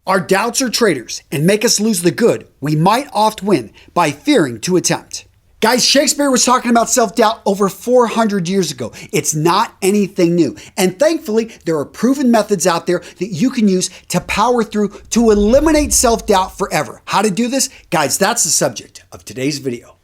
Our doubts are traitors and make us lose the good we might oft win by fearing to attempt. Guys, Shakespeare was talking about self-doubt over 400 years ago. It's not anything new. And thankfully, there are proven methods out there that you can use to power through to eliminate self-doubt forever. How to do this? Guys, that's the subject of today's video.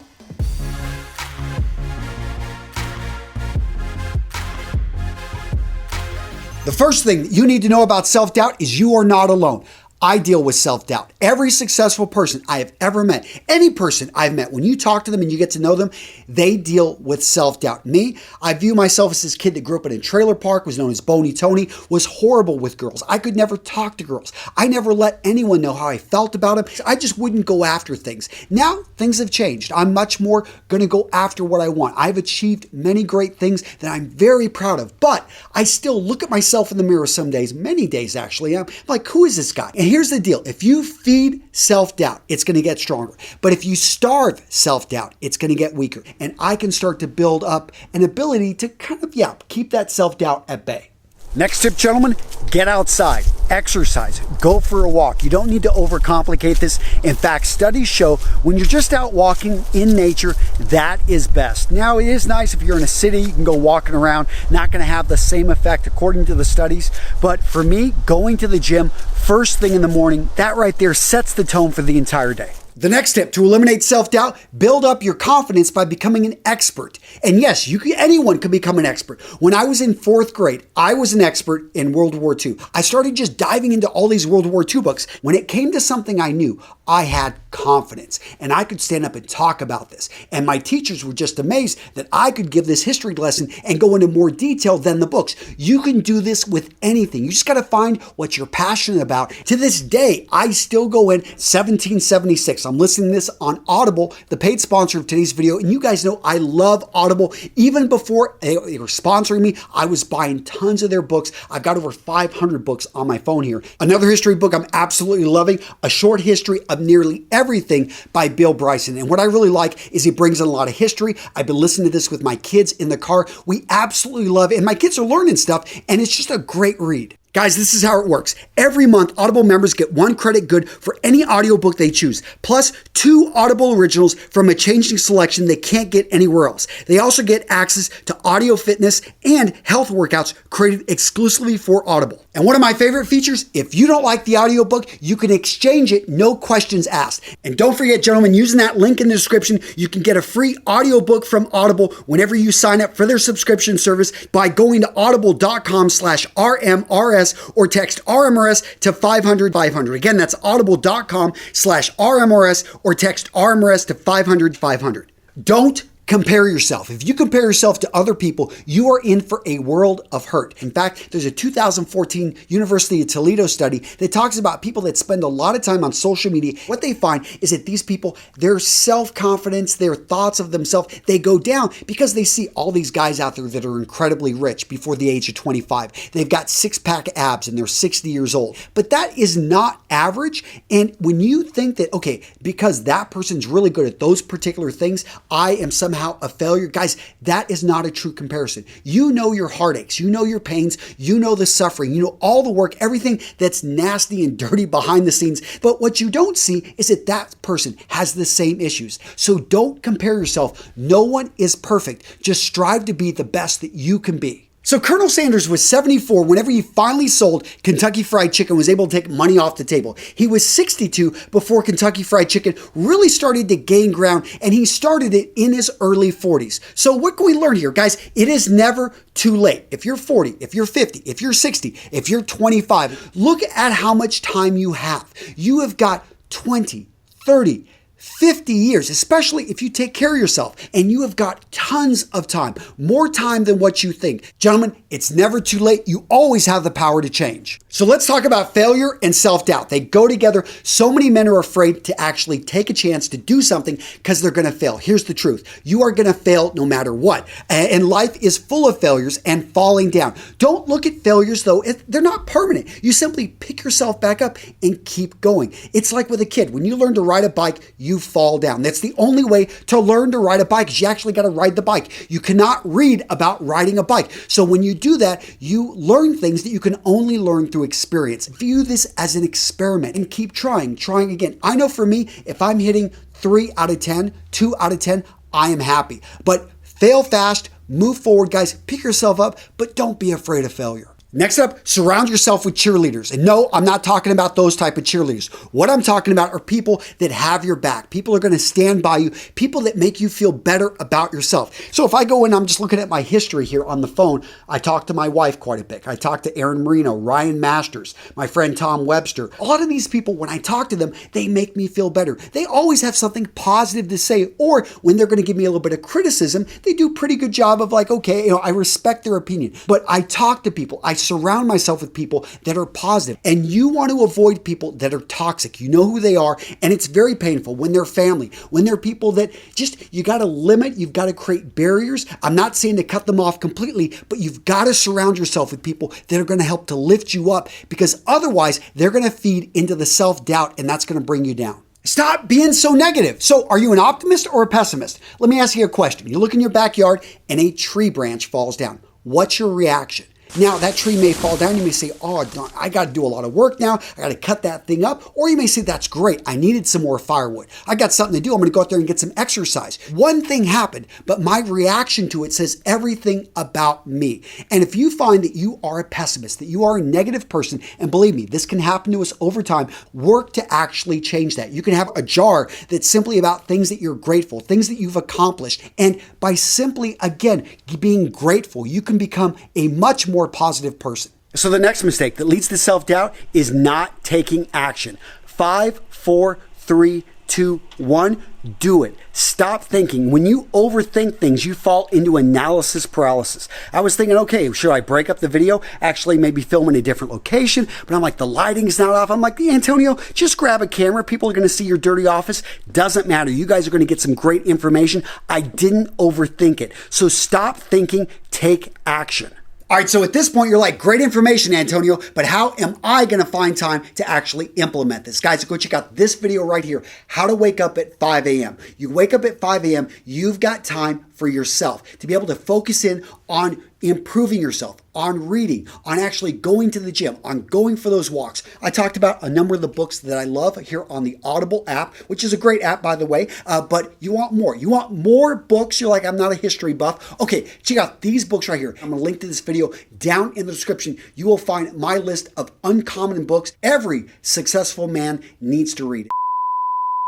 The first thing that you need to know about self-doubt is you are not alone. I deal with self-doubt. Every successful person I have ever met, any person I've met, when you talk to them and you get to know them, they deal with self-doubt. Me, I view myself as this kid that grew up in a trailer park, was known as Boney Tony, was horrible with girls. I could never talk to girls. I never let anyone know how I felt about them. I just wouldn't go after things. Now, things have changed. I'm much more going to go after what I want. I've achieved many great things that I'm very proud of, but I still look at myself in the mirror some days, many days actually. I'm like, who is this guy? And here's the deal. If you feed self-doubt, it's going to get stronger. But if you starve self-doubt, it's going to get weaker. And I can start to build up an ability to kind of, keep that self-doubt at bay. Next tip, gentlemen, get outside, exercise, go for a walk. You don't need to overcomplicate this. In fact, studies show when you're just out walking in nature, that is best. Now, it is nice if you're in a city, you can go walking around, not going to have the same effect according to the studies. But for me, going to the gym first thing in the morning, that right there sets the tone for the entire day. The next tip to eliminate self-doubt, build up your confidence by becoming an expert. And yes, anyone can become an expert. When I was in 4th grade, I was an expert in World War II. I started just diving into all these World War II books. When it came to something I knew, I had confidence and I could stand up and talk about this. And my teachers were just amazed that I could give this history lesson and go into more detail than the books. You can do this with anything. You just got to find what you're passionate about. To this day, I still go in 1776. I'm listening to this on Audible, the paid sponsor of today's video. And you guys know I love Audible. Even before they were sponsoring me, I was buying tons of their books. I've got over 500 books on my phone here. Another history book I'm absolutely loving, A Short History of Nearly Everything by Bill Bryson. And what I really like is he brings in a lot of history. I've been listening to this with my kids in the car. We absolutely love it. And my kids are learning stuff. And it's just a great read. Guys, this is how it works. Every month, Audible members get 1 credit good for any audiobook they choose, plus 2 Audible originals from a changing selection they can't get anywhere else. They also get access to audio fitness and health workouts created exclusively for Audible. And one of my favorite features, if you don't like the audiobook, you can exchange it, no questions asked. And don't forget, gentlemen, using that link in the description, you can get a free audiobook from Audible whenever you sign up for their subscription service by going to audible.com/RMRS or text RMRS to 500 500. Again, that's audible.com/RMRS or text RMRS to 500 500. Don't compare yourself. If you compare yourself to other people, you are in for a world of hurt. In fact, there's a 2014 University of Toledo study that talks about people that spend a lot of time on social media. What they find is that these people, their self-confidence, their thoughts of themselves, they go down because they see all these guys out there that are incredibly rich before the age of 25. They've got 6-pack abs and they're 60 years old. But that is not average. And when you think that, okay, because that person's really good at those particular things, I am somehow a failure. Guys, that is not a true comparison. You know your heartaches, you know your pains, you know the suffering, you know all the work, everything that's nasty and dirty behind the scenes. But what you don't see is that that person has the same issues. So don't compare yourself. No one is perfect. Just strive to be the best that you can be. So Colonel Sanders was 74 whenever he finally sold Kentucky Fried Chicken, was able to take money off the table. He was 62 before Kentucky Fried Chicken really started to gain ground, and he started it in his early 40s. So what can we learn here? Guys, it is never too late. If you're 40, if you're 50, if you're 60, if you're 25, look at how much time you have. You have got 20, 30, 50 years, especially if you take care of yourself, and you have got tons of time, more time than what you think. Gentlemen, it's never too late. You always have the power to change. So let's talk about failure and self-doubt. They go together. So many men are afraid to actually take a chance to do something because they're going to fail. Here's the truth. You are going to fail no matter what. And life is full of failures and falling down. Don't look at failures though. They're not permanent. You simply pick yourself back up and keep going. It's like with a kid. When you learn to ride a bike, you you fall down. That's the only way to learn to ride a bike is you actually got to ride the bike. You cannot read about riding a bike. So when you do that, you learn things that you can only learn through experience. View this as an experiment and keep trying again. I know for me, if I'm hitting 3 out of 10, 2 out of 10, I am happy. But fail fast, move forward, guys. Pick yourself up, but don't be afraid of failure. Next up, surround yourself with cheerleaders. And no, I'm not talking about those type of cheerleaders. What I'm talking about are people that have your back. People are going to stand by you. People that make you feel better about yourself. So if I go in, I'm just looking at my history here on the phone. I talk to my wife quite a bit. I talk to Aaron Marino, Ryan Masters, my friend Tom Webster. A lot of these people, when I talk to them, they make me feel better. They always have something positive to say. Or when they're going to give me a little bit of criticism, they do a pretty good job of like, okay, I respect their opinion. But I talk to people. I surround myself with people that are positive. And you want to avoid people that are toxic. You know who they are, and it's very painful when they're family, when they're people that just, you got to limit, you've got to create barriers. I'm not saying to cut them off completely, but you've got to surround yourself with people that are going to help to lift you up, because otherwise they're going to feed into the self-doubt, and that's going to bring you down. Stop being so negative. So are you an optimist or a pessimist? Let me ask you a question. You look in your backyard and a tree branch falls down. What's your reaction? Now, that tree may fall down. You may say, oh, I got to do a lot of work now. I got to cut that thing up. Or you may say, that's great. I needed some more firewood. I got something to do. I'm going to go out there and get some exercise. One thing happened, but my reaction to it says everything about me. And if you find that you are a pessimist, that you are a negative person, and believe me, this can happen to us over time, work to actually change that. You can have a jar that's simply about things that you're grateful, things that you've accomplished. And by simply, again, being grateful, you can become a much more positive person. So the next mistake that leads to self-doubt is not taking action. 5, 4, 3, 2, 1, do it. Stop thinking. When you overthink things, you fall into analysis paralysis. I was thinking, okay, should I break up the video? Actually, maybe film in a different location. But I'm like, the lighting's not off. I'm like, Antonio, just grab a camera. People are going to see your dirty office. Doesn't matter. You guys are going to get some great information. I didn't overthink it. So stop thinking, take action. All right, so at this point, you're like, great information, Antonio, but how am I going to find time to actually implement this? Guys, go check out this video right here, how to wake up at 5 a.m. You wake up at 5 a.m., you've got time for yourself to be able to focus in on improving yourself, on reading, on actually going to the gym, on going for those walks. I talked about a number of the books that I love here on the Audible app, which is a great app, by the way, but you want more. You want more books. You're like, I'm not a history buff. Okay, check out these books right here. I'm going to link to this video down in the description. You will find my list of uncommon books every successful man needs to read.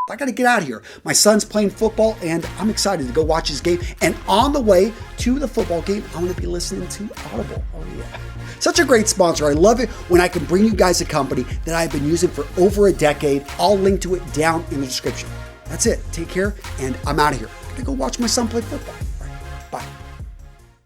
I got to get out of here. My son's playing football, and I'm excited to go watch his game. And on the way to the football game, I'm going to be listening to Audible. Oh, yeah. Such a great sponsor. I love it when I can bring you guys a company that I've been using for over a decade. I'll link to it down in the description. That's it. Take care, and I'm out of here. I'm going to go watch my son play football. All right. Bye.